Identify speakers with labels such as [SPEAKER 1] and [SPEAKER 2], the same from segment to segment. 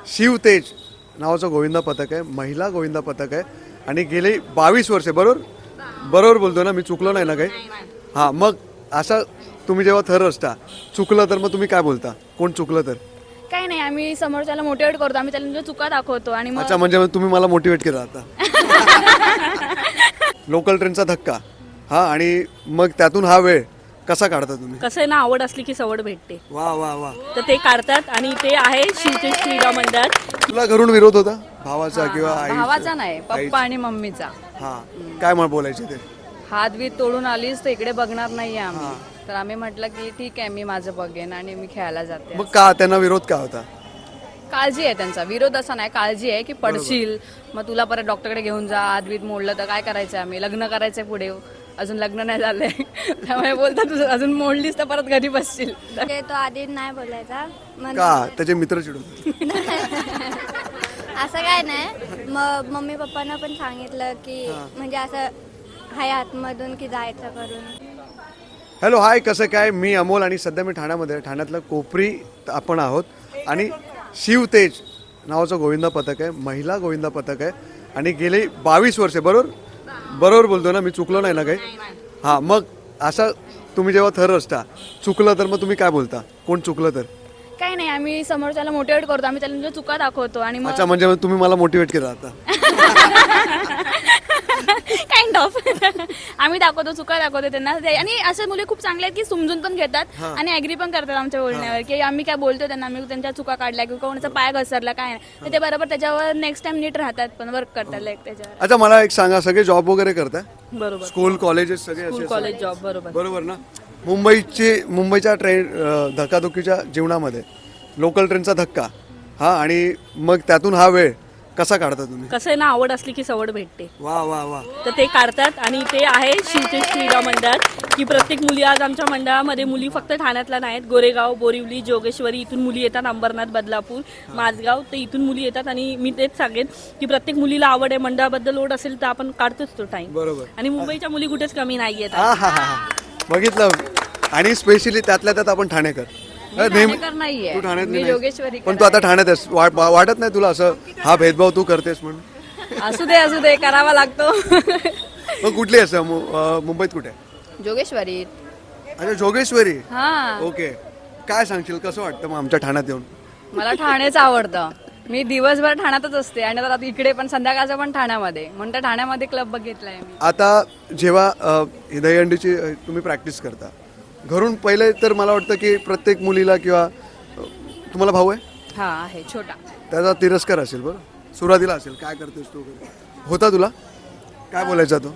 [SPEAKER 1] शिवतेज नावाचं गोविंदा पथक आहे, महिला गोविंदा पथक आहे आणि गेली 22 वर्षे बरोबर बोलतो ना मी, चुकलो नाही ना काही? हां, मग असा तुम्ही जेव्हा थर असता चुकलं तर मग तुम्ही काय बोलता? कोण चुकलं तर?
[SPEAKER 2] काही नाही, आम्ही समोरच्याला मोटिवेट करतो, आम्ही त्याला चुका दाखवतो आणि मग
[SPEAKER 1] अच्छा, म्हणजे तुम्ही मला मोटिवेट केलं आता. लोकल ट्रेनचा धक्का, हा, आणि मग त्यातून हा वेळ कसा काढता तुम्ही?
[SPEAKER 3] कसं आहे ना, आवड असली की सवड भेटते,
[SPEAKER 1] वा वा वा.
[SPEAKER 3] तर ते काढतात आणि ते आहे शिवतेज क्रीडा मंडळात.
[SPEAKER 1] तुला घरून विरोध होता भावाचा किंवा
[SPEAKER 4] भावाचा नाही, पप्पा आणि मम्मीचा.
[SPEAKER 1] हा, काय मग बोलायचे ते?
[SPEAKER 4] हात बीत तोडून आलीस तर इकडे बघणार नाहीये आम्ही. तर आम्ही म्हटलं की ठीक आहे, मी माझं बघेन आणि मी खेळायला जाते.
[SPEAKER 1] मग का त्यांना विरोध का होता?
[SPEAKER 4] काळजी आहे त्यांचा, विरोध असा नाही, काळजी आहे की पडशील, मग तुला परत डॉक्टरकडे घेऊन जा, हात बीत मोडलं तर काय करायचं, आम्ही लग्न करायचंय पुढे, अजून लग्न नाही झालंय. त्यामुळे बोलतात तू अजून मोडलीस तर परत घरी बसशील.
[SPEAKER 2] म्हणजे तो आधी नाही बोलायचा
[SPEAKER 1] का त्याचे मित्र चिडवतात?
[SPEAKER 2] असं काय नाही, मग मम्मी पप्पांना पण सांगितलं की म्हणजे असं हाय आतमधून की जायचं करून.
[SPEAKER 1] हॅलो, हाय, कसं काय? मी अमोल आणि सध्या मी ठाण्यातलं कोपरी आपण आहोत आणि शिवतेज नावाचं गोविंदा पथक आहे, महिला गोविंदा पथक आहे आणि गेली 22 वर्षे बरोबर बोलतो ना मी, चुकलो नाही ना काही? हां, मग असा तुम्ही जेव्हा थर असता चुकलं तर मग तुम्ही काय बोलता? कोण चुकलं तर?
[SPEAKER 2] काही नाही, आम्ही समोरच्याला मोटिवेट करतो, आम्ही त्याला चुका दाखवतो आणि मग
[SPEAKER 1] अच्छा, म्हणजे तुम्ही मला मोटिवेट केलं आता.
[SPEAKER 2] Kind of. आम्ही दाखवतो, चुका दाखवतो त्यांना. आणि असे मुले खूप चांगले आहेत की समजून पण घेतात आणि ऍग्री पण करतात आमच्या बोलण्यावर, की आम्ही काय बोलतो त्यांना, आम्ही त्यांच्या चुका काढल्या किंवा कोणाचा पाय घसरला काय नाही, तर ते बरोबर त्याच्यावर नेक्स्ट टाइम नीट राहतात, पण वर्क करतात लाईक त्याच्यावर.
[SPEAKER 1] अच्छा, मला एक सांगा, सगळे जॉब वगैरे करताय?
[SPEAKER 3] बरोबर,
[SPEAKER 1] स्कूल कॉलेजेस सगळे
[SPEAKER 3] स्कूल
[SPEAKER 1] असे
[SPEAKER 3] कॉलेज जॉब. बरोबर
[SPEAKER 1] बरोबर ना? मुंबईच्या ट्रेन धक्काधुक्कीच्या जीवनामध्ये लोकल ट्रेनचा धक्का, हा, आणि मग त्यातून हा वेळ कसा काढता तुम्ही?
[SPEAKER 3] कसं आहे ना, आवड असली की सवड भेटते,
[SPEAKER 1] वा वा वा.
[SPEAKER 3] तर ते काढतात आणि ते आहे शिवतेज क्रीडा मंडळात, की प्रत्येक मुली, आज आमच्या मंडळामध्ये मुली फक्त ठाण्यातल्या नाहीत, गोरेगाव, बोरिवली, जोगेश्वरी इथून मुली येतात, अंबरनाथ, बदलापूर, माझगाव, तर इथून मुली येतात. आणि मी तेच सांगेन की प्रत्येक मुलीला आवड आहे, मंडळाबद्दल ओढ असेल तर आपण काढतोच तो टाइम.
[SPEAKER 1] बरोबर.
[SPEAKER 3] आणि मुंबईच्या मुली कुठेच कमी नाही आहेत.
[SPEAKER 1] हा हा हा, बघितलं. आणि स्पेशली त्यातल्या त्यात आपण ठाणेकर.
[SPEAKER 4] ठाणेकर नाहीये,
[SPEAKER 1] तू ठाण्यात
[SPEAKER 4] मी जोगेश्वरी.
[SPEAKER 1] पण तू आता ठाण्यात आहेस, वाटत नाही तुला असं हा भेदभाव तू करतेस म्हणून?
[SPEAKER 4] असू दे करावा लागतो.
[SPEAKER 1] मग कुठली असं मुंबईत कुठे?
[SPEAKER 4] जोगेश्वरी.
[SPEAKER 1] अच्छा, जोगेश्वरी.
[SPEAKER 4] हा,
[SPEAKER 1] ओके. काय सांगशील, कसं वाटतं मग आमच्या ठाण्यात येऊन?
[SPEAKER 4] मला ठाणेच आवडतं. मी दिवसभर ठाण्यातच असते आणि आता इकडे पण संध्याकाळचं पण ठाण्यामध्ये, म्हणतं ठाण्यामध्ये क्लब बघितलाय मी.
[SPEAKER 1] आता जेव्हा दहीहंडीची तुम्ही प्रॅक्टिस करता घरून, पहिले तर मला वाटतं की प्रत्येक मुलीला किंवा तुम्हाला भाऊ आहे?
[SPEAKER 4] हा, आहे छोटा.
[SPEAKER 1] त्याचा तिरस्कार असेल, बरं, सुरुवातीला असेल, काय करतेस तू होता, तुला काय बोलायचा तो?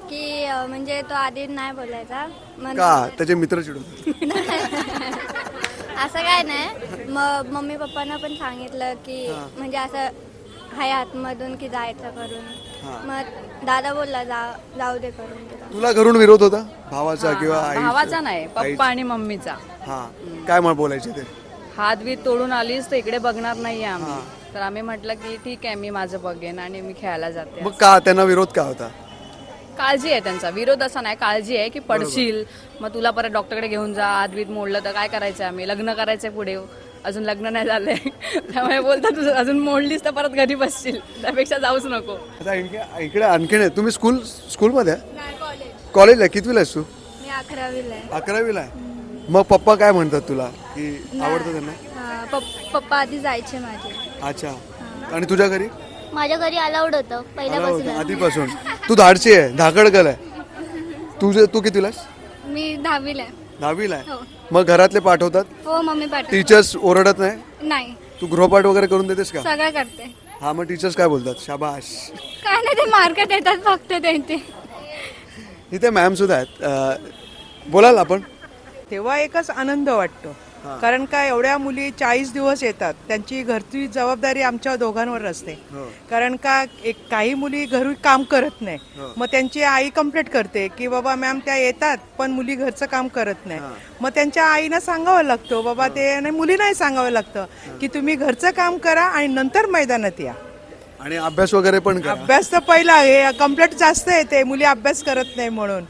[SPEAKER 2] की म्हणजे तो आधी नाही बोलायचा
[SPEAKER 1] का त्याचे मित्र चिडवतात?
[SPEAKER 2] असं काय नाही, मग मम्मी पप्पांना पण सांगितलं की म्हणजे असं हाय आतमधून की जायचं करून. मग दादा बोलला जाऊ दे करून.
[SPEAKER 1] तुला घरून विरोध होता भावाचा किंवा
[SPEAKER 4] भावाचा नाही, पप्पा आणि मम्मीचा.
[SPEAKER 1] हा, काय मग बोलायचे ते?
[SPEAKER 4] हात बीत तोडून आलीस तर इकडे बघणार नाहीये आम्ही. तर आम्ही म्हटलं की ठीक आहे, मी माझं बघेन आणि मी खेळायला जाते.
[SPEAKER 1] मग का त्यांना विरोध का होता?
[SPEAKER 4] काळजी आहे त्यांचा, विरोध असा नाही, काळजी आहे की पडशील, मग तुला परत डॉक्टरकडे घेऊन जा, हात बीत मोडलं तर काय करायचं, आम्ही लग्न करायचंय पुढे, अजून लग्न नाही झालंय. त्यामुळे बोलतात तू अजून मोडलीस तर परत घरी बसशील, त्यापेक्षा जाऊच नको.
[SPEAKER 1] आता इकडे आणखीन आहे. तुम्ही स्कूलमध्ये कॉलेजला कितवीला आहेस तू?
[SPEAKER 2] मी 11वीला आहे.
[SPEAKER 1] 11वीला आहे. मग पप्पा काय म्हणतात तुला, की आवडतं त्यांना?
[SPEAKER 2] पप्पा आधी जायचे माझे.
[SPEAKER 1] अच्छा, आणि तुझ्या घरी?
[SPEAKER 2] माझ्या घरी अलाउड होतं पहिल्यापासून.
[SPEAKER 1] आधीपासून तू धाडची आहे, धाकडगल आहे. तू कितीला आहेस?
[SPEAKER 2] मी 10वीला आहे.
[SPEAKER 1] 10वीला आहे. मग घरातले पाठवतात?
[SPEAKER 2] हो, मम्मी पाठवते.
[SPEAKER 1] टीचर्स ओरडत नाही?
[SPEAKER 2] नाही,
[SPEAKER 1] तू गृहपाठ वगैरे करून देतेस का?
[SPEAKER 2] सगळं करते.
[SPEAKER 1] हा, मग टीचर्स काय बोलतात? शाबाश.
[SPEAKER 2] काय नाही, ते मार्क देतात फक्त त्यांचे.
[SPEAKER 1] इथे मॅम सुद्धा आहेत, बोलाल आपण?
[SPEAKER 5] तेव्हा एकच आनंद वाटतो, कारण का एवढ्या मुली 40 दिवस येतात, त्यांची घरची जबाबदारी आमच्या दोघांवर असते. कारण का काही मुली घरी काम करत नाही, मग त्यांची आई कंप्लेंट करते की बाबा मॅम त्या येतात पण मुली घरचं काम करत नाही. मग त्यांच्या आईनं सांगावं लागतं, बाबा ते नाही, मुलींनाही सांगावं लागतं की तुम्ही घरचं काम करा आणि नंतर मैदानात या.
[SPEAKER 1] आणि अभ्यास वगैरे पण करा.
[SPEAKER 5] अभ्यास तर पहिला, हे कंप्लेंट जास्त येते मुली अभ्यास करत नाही म्हणून.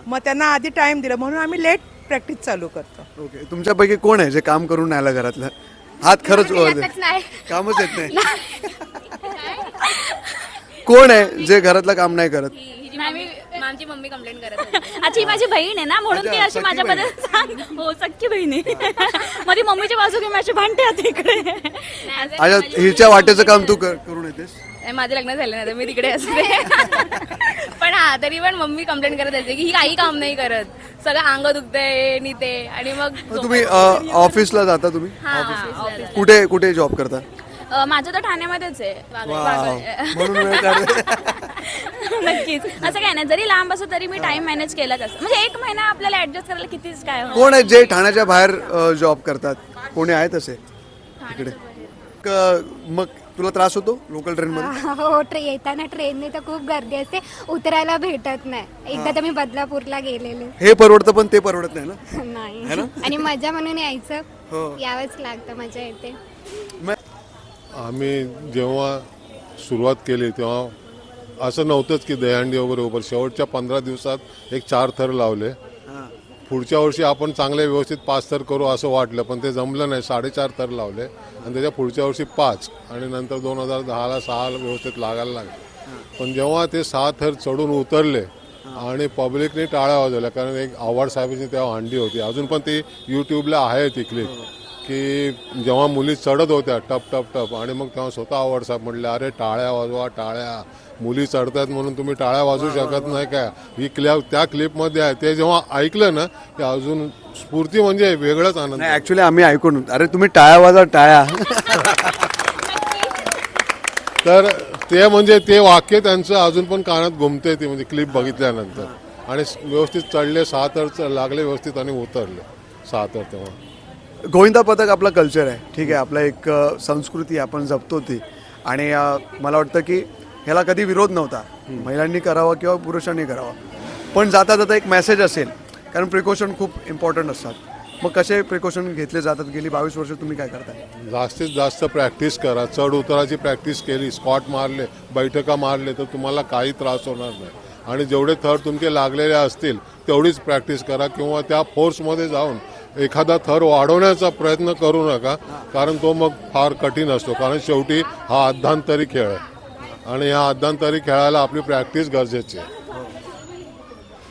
[SPEAKER 5] मग त्यांना आधी टाइम दिला म्हणून आम्ही लेट प्रॅक्टिस चालू करतो.
[SPEAKER 1] ओके. तुमच्यापैकी कोण आहे जे काम करून नाही आलं घरातलं? हात खरंच
[SPEAKER 2] येतच नाही.
[SPEAKER 1] कामच येत नाही. कोण आहे जे घरातलं काम नाही करत?
[SPEAKER 2] आमची मम्मी कंप्लेंट करत अच्छा ही माझी बहीण आहे ना म्हणून ती अशी माझ्याबद्दल सांग हो सख्खी बहीण आहे मग ती मम्मीच्या बाजू घेऊन माझी भांडते आता इकडे
[SPEAKER 1] अच्छा हिच्या वाटेचं काम तू करून येतेस?
[SPEAKER 4] माझं लग्न झालं नाही तर मी तिकडे असते पण हा तरी पण मम्मी कंप्लेंट करत असते की ही काही काम नाही करत सगळं अंग दुखतंय नि ते आणि मग
[SPEAKER 1] तुम्ही ऑफिसला जाता तुम्ही? कुठे कुठे जॉब करता?
[SPEAKER 2] माझं तर ठाण्यामध्येच आहे
[SPEAKER 1] म्हणून वेळ काढते.
[SPEAKER 2] नक्कीच असं काय नाही जरी लांब असं तरी मी टाइम मॅनेज केलाच असं म्हणजे एक महिना आपल्याला ऍडजस्ट करायला कितीच काय होणार.
[SPEAKER 1] कोण आहे जे ठाण्याच्या बाहेर जॉब करतात? कोणी आहेत असे इकडे? मग तुला त्रास होतो लोकल ट्रेन मध्ये?
[SPEAKER 6] हो येताना ट्रेनने तर खूप गर्दी असते उतरायला भेटत नाही एकदा तर मी बदलापूरला गेलेले
[SPEAKER 1] हे परवडतं पण ते परवडत नाही ना.
[SPEAKER 6] नाही आणि मजा म्हणून यायचं यावंच लागतं मजा येते.
[SPEAKER 7] आम्ही जेव्हा सुरुवात केली तेव्हा असं नव्हतंच की दहीहंडी वगैरे उभं शेवटच्या 15 दिवसात एक 4 थर लावले. पुढच्या वर्षी आपण चांगले व्यवस्थित 5 थर करू असं वाटलं पण ते जमलं नाही. 4.5 थर लावले आणि त्याच्या पुढच्या वर्षी 5 आणि नंतर 2010ला 6 व्यवस्थित लागायला लागले. पण जेव्हा ते 6 थर चढून उतरले आणि पब्लिकने टाळ्या वाजवल्या कारण एक आव्हाड साहेबांची तेव्हा हंडी होती अजून पण ती यूट्यूबला आहे ती क्लिप की जेव्हा मुली चढत होत्या टप टप टप आणि मग तेव्हा स्वतः आव्हाड साहेब म्हटले अरे टाळ्या वाजवा टाळ्या मुली चढतात म्हणून तुम्ही टाळ्या वाजवू शकत नाही काय ही त्या क्लिपमध्ये आहे. ते जेव्हा ऐकलं ना ते अजून स्फूर्ती म्हणजे वेगळाच आनंद.
[SPEAKER 1] नाही ऍक्च्युली आम्ही ऐकून अरे तुम्ही टाळ्या वाजवा टाळ्या
[SPEAKER 7] तर ते म्हणजे ते वाक्य त्यांचं अजून पण कानात घुमते ते म्हणजे क्लिप बघितल्यानंतर आणि व्यवस्थित चढले 6 थर लागले व्यवस्थित आणि उतरले 6 थर. तेव्हा
[SPEAKER 1] गोविंदा पथक आपला कल्चर आहे ठीक आहे आपला एक संस्कृती आपण जपतो ती आणि मला वाटतं की ह्याला कधी विरोध नव्हता महिलांनी करावा किंवा पुरुषांनी करावा पण जाता जाता एक मेसेज असेल कारण प्रिकॉशन खूप इम्पॉर्टंट असतात. मग कसे प्रिकॉशन घेतले जातात? गेली 22 वर्ष तुम्ही काय करताय?
[SPEAKER 7] जास्तीत जास्त प्रॅक्टिस करा. चढ उतराची प्रॅक्टिस केली स्क्वॉट मारले बैठका मारले तर तुम्हाला काही त्रास होणार नाही आणि जेवढे थर तुमचे लागलेले असतील तेवढीच प्रॅक्टिस करा किंवा त्या फोर्समध्ये जाऊन एखादा थर वाढवण्याचा प्रयत्न करू नका कारण तो मग फार कठीण असतो कारण शेवटी हा अध्यांतरी खेळ आहे आणि ह्या अध्यांतरी खेळायला आपली प्रॅक्टिस गरजेची आहे.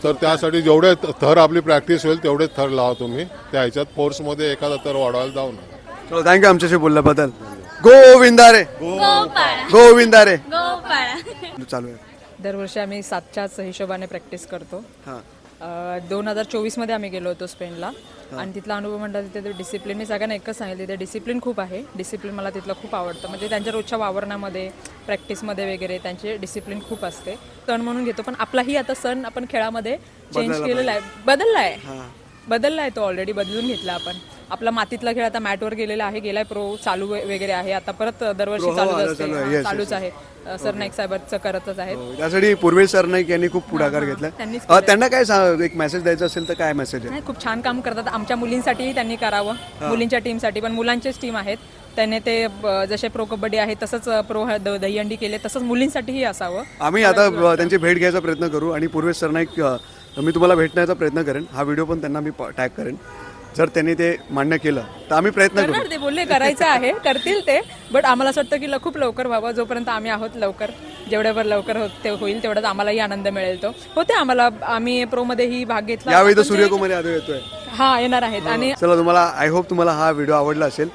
[SPEAKER 7] तर त्यासाठी जेवढे थर आपली प्रॅक्टिस होईल तेवढेच थर लावा तुम्ही त्या ह्याच्यात फोर्समध्ये एखादा थर वाढवायला जाऊ नका.
[SPEAKER 1] चलो थँक्यू आमच्याशी बोलल्याबद्दल. गोविंदा रे गोविंदा रे चालू आहे.
[SPEAKER 8] दरवर्षी आम्ही 7च्याच हिशोबाने प्रॅक्टिस करतो.
[SPEAKER 1] हां
[SPEAKER 8] 2024 मध्ये आम्ही गेलो होतो स्पेनला आणि तिथला अनुभव म्हणतात तिथे डिसिप्लिन मी सगळ्यांना एकच सांगितलं तिथे डिसिप्लिन खूप आहे. डिसिप्लिन मला तिथलं खूप आवडतं म्हणजे त्यांच्या रोजच्या वावरण्यामध्ये प्रॅक्टिसमध्ये वगैरे त्यांचे डिसिप्लिन खूप असते. सण म्हणून घेतो पण आपलाही आता सण आपण खेळामध्ये चेंज केलेला आहे बदलला आहे तो ऑलरेडी बदलून घेतला आपण. आपला मातीतला खेळ आता मॅटवर गेलेला आहे गेलाय प्रो चालू वगैरे आहे आता परत दरवर्षी चालूच आहे. सर नाईक साहेबांचं करतच आहेत
[SPEAKER 1] त्यासाठी पूर्वी सर नाईक यांनी खूप पुढाकार घेतला. त्यांना काय एक मेसेज द्यायचा असेल तर काय मेसेज आहे?
[SPEAKER 8] नाही खूप छान काम करतात. आमच्या मुलींसाठीही त्यांनी करावं मुलींच्या टीमसाठी पण मुलांचेच टीम आहेत त्याने ते जसे प्रो कबड्डी आहे तसंच प्रो दहीहंडी केले तसंच मुलींसाठीही असावं.
[SPEAKER 1] आम्ही आता त्यांची भेट घ्यायचा प्रयत्न करू आणि पूर्वी सर नाईक मी तुम्हाला भेटण्याचा प्रयत्न करेन. हा व्हिडिओ पण त्यांना मी टॅग करेन. जर त्यांनी ते मान्य केलं तर आम्ही प्रयत्न करू.
[SPEAKER 8] ते बोलले करायचं आहे करतील ते बट आम्हाला असं वाटतं की खूप लवकर व्हावं जोपर्यंत आम्ही आहोत लवकर जेवढ्यावर लवकर होईल तेवढाच आम्हालाही आनंद मिळेल. तो होते आम्हाला आम्ही प्रोमध्येही भाग घेतला.
[SPEAKER 1] यावेळी तर सूर्यकुमारी यादव येतोय.
[SPEAKER 8] हा येणार आहेत आणि
[SPEAKER 1] चला तुम्हाला आय होप तुम्हाला हा व्हिडिओ आवडला असेल.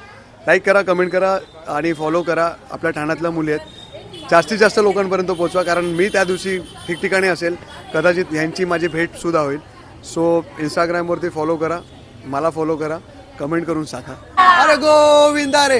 [SPEAKER 1] लाईक करा कमेंट करा आणि फॉलो करा. आपल्या ठाण्यातल्या मुली आहेत जास्तीत जास्त लोकांपर्यंत पोहोचवा कारण मी त्या दिवशी ठिकठिकाणी असेल कदाचित ह्यांची माझी भेटसुद्धा होईल. सो इंस्टाग्रामवरती फॉलो करा मला फॉलो करा कमेंट करून सांगा. अरे गोविंदा रे